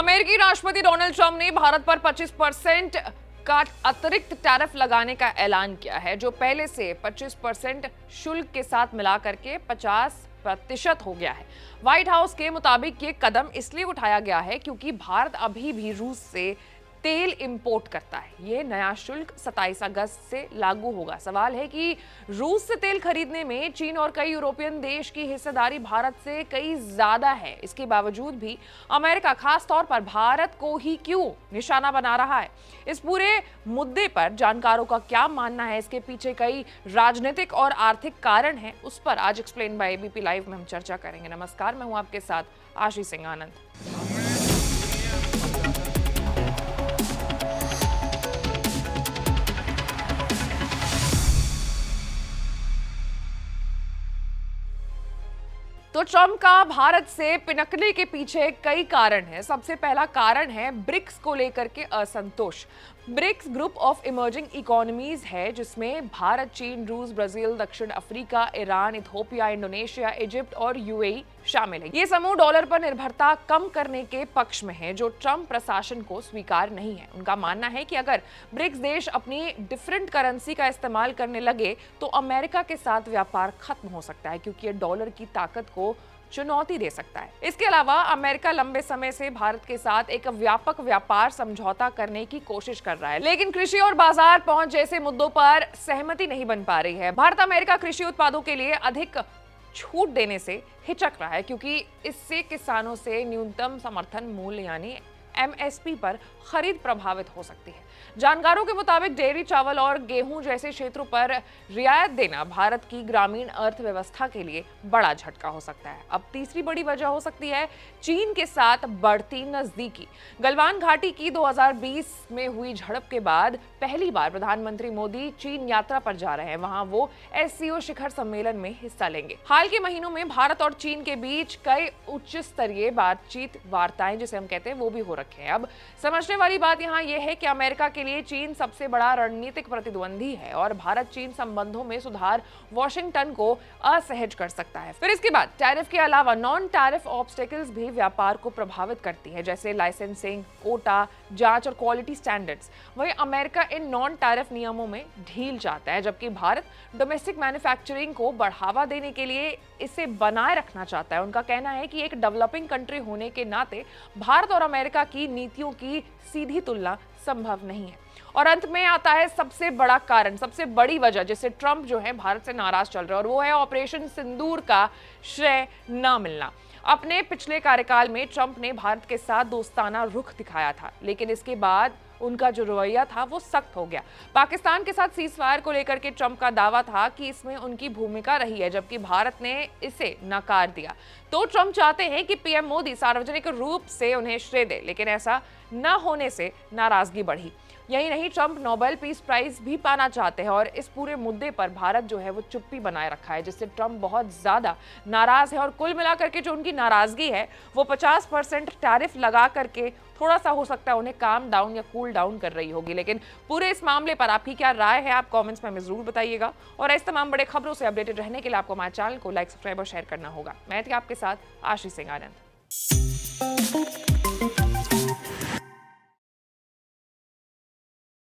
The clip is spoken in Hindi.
अमेरिकी राष्ट्रपति डोनाल्ड ट्रंप ने भारत पर 25% का अतिरिक्त टैरिफ लगाने का ऐलान किया है, जो पहले से 25% शुल्क के साथ मिलाकर के 50% हो गया है। व्हाइट हाउस के मुताबिक ये कदम इसलिए उठाया गया है क्योंकि भारत अभी भी रूस से तेल इंपोर्ट करता है। ये नया शुल्क 27 अगस्त से लागू होगा। सवाल है कि रूस से तेल खरीदने में चीन और कई यूरोपियन देश की हिस्सेदारी भारत से कई ज्यादा है। इसके बावजूद भी अमेरिका खास तौर पर भारत को ही क्यों निशाना बना रहा है? इस पूरे मुद्दे पर जानकारों का क्या मानना है? इसके पीछे कई राजनीतिक और आर्थिक कारण हैं। उस पर आज एक्सप्लेन बाय एबीपी लाइव में हम चर्चा करेंगे। नमस्कार, मैं हूं आपके साथ आशीष सिंह आनंद। तो ट्रंप का भारत से पिनकने के पीछे कई कारण हैं। सबसे पहला कारण है ब्रिक्स को लेकर के असंतोष। BRICS group of emerging economies है, जिसमें भारत, चीन, रूस, ब्राजील, दक्षिण Africa, Iran, Ethiopia, Indonesia, Egypt और यूएई शामिल है। ये समूह डॉलर पर निर्भरता कम करने के पक्ष में है, जो ट्रंप प्रशासन को स्वीकार नहीं है। उनका मानना है कि अगर ब्रिक्स देश अपनी डिफरेंट करेंसी का इस्तेमाल करने लगे तो अमेरिका के साथ व्यापार खत्म हो सकता है, क्योंकि ये डॉलर की ताकत को चुनौती दे सकता है। इसके अलावा अमेरिका लंबे समय से भारत के साथ एक व्यापक व्यापार समझौता करने की कोशिश कर रहा है, लेकिन कृषि और बाजार पहुंच जैसे मुद्दों पर सहमति नहीं बन पा रही है। भारत अमेरिका कृषि उत्पादों के लिए अधिक छूट देने से हिचक रहा है, क्योंकि इससे किसानों से न्यूनतम समर्थन मूल्य यानी एमएसपी पर खरीद प्रभावित हो सकती है। जानकारों के मुताबिक डेयरी, चावल और गेहूं जैसे क्षेत्रों पर रियायत देना भारत की ग्रामीण अर्थव्यवस्था के लिए बड़ा झटका हो सकता है। अब तीसरी बड़ी वजह हो सकती है चीन के साथ बढ़ती नजदीकी। गलवान घाटी की 2020 में हुई झड़प के बाद पहली बार प्रधानमंत्री मोदी चीन यात्रा पर जा रहे हैं। वहां वो एससीओ शिखर सम्मेलन में हिस्सा लेंगे। हाल के महीनों में भारत और चीन के बीच कई उच्च स्तरीय बातचीत वार्ताएं, जिसे हम कहते हैं, वो भी हो रखे हैं। अब समझने वाली बात यहाँ यह है कि अमेरिका के लिए चीन सबसे बड़ा रणनीतिक प्रतिद्वंदी है और भारत चीन संबंधों में सुधार वॉशिंगटन को असहज कर सकता है। फिर इसके बाद टैरिफ के अलावा नॉन टैरिफ ऑब्स्टेकल्स भी व्यापार को प्रभावित करती है, जैसे लाइसेंसिंग, कोटा, जांच और क्वालिटी स्टैंडर्ड्स। वहीं अमेरिका इन नॉन टैरिफ नियमों में ढील चाहता है, जबकि भारत डोमेस्टिक मैन्युफैक्चरिंग को बढ़ावा देने के लिए इसे बनाए रखना चाहता है। उनका कहना है कि एक डेवलपिंग कंट्री होने के नाते भारत और अमेरिका की नीतियों की सीधी तुलना संभव नहीं है। और अंत में आता है सबसे बड़ा कारण, सबसे बड़ी वजह जिससे ट्रंप जो है भारत से नाराज चल रहे हैं, और वो है ऑपरेशन सिंदूर का श्रेय न मिलना। अपने पिछले कार्यकाल में ट्रंप ने भारत के साथ दोस्ताना रुख दिखाया था, लेकिन इसके बाद उनका जो रवैया था वो सख्त हो गया। पाकिस्तान के साथ सीजफायर को लेकर के ट्रंप का दावा था कि इसमें उनकी भूमिका रही है, जबकि भारत ने इसे नकार दिया। तो ट्रंप चाहते हैं कि पीएम मोदी सार्वजनिक रूप से उन्हें श्रेय दे, लेकिन ऐसा न होने से नाराजगी बढ़ी। यही नहीं, ट्रंप नोबेल पीस प्राइज भी पाना चाहते हैं और इस पूरे मुद्दे पर भारत जो है वो चुप्पी बनाए रखा है, जिससे ट्रंप बहुत ज्यादा नाराज है। और कुल मिलाकर के जो उनकी नाराजगी है वो 50% टैरिफ लगा करके थोड़ा सा हो सकता है उन्हें काम डाउन या कूल डाउन कर रही होगी। लेकिन पूरे इस मामले पर आपकी क्या राय है, आप कमेंट्स में हमें जरूर बताइएगा। और इस तमाम बड़े खबरों से अपडेटेड रहने के लिए आपको हमारे चैनल को लाइक, सब्सक्राइब और शेयर करना होगा। मैं थी आपके साथ आशीष सिंह आनंद।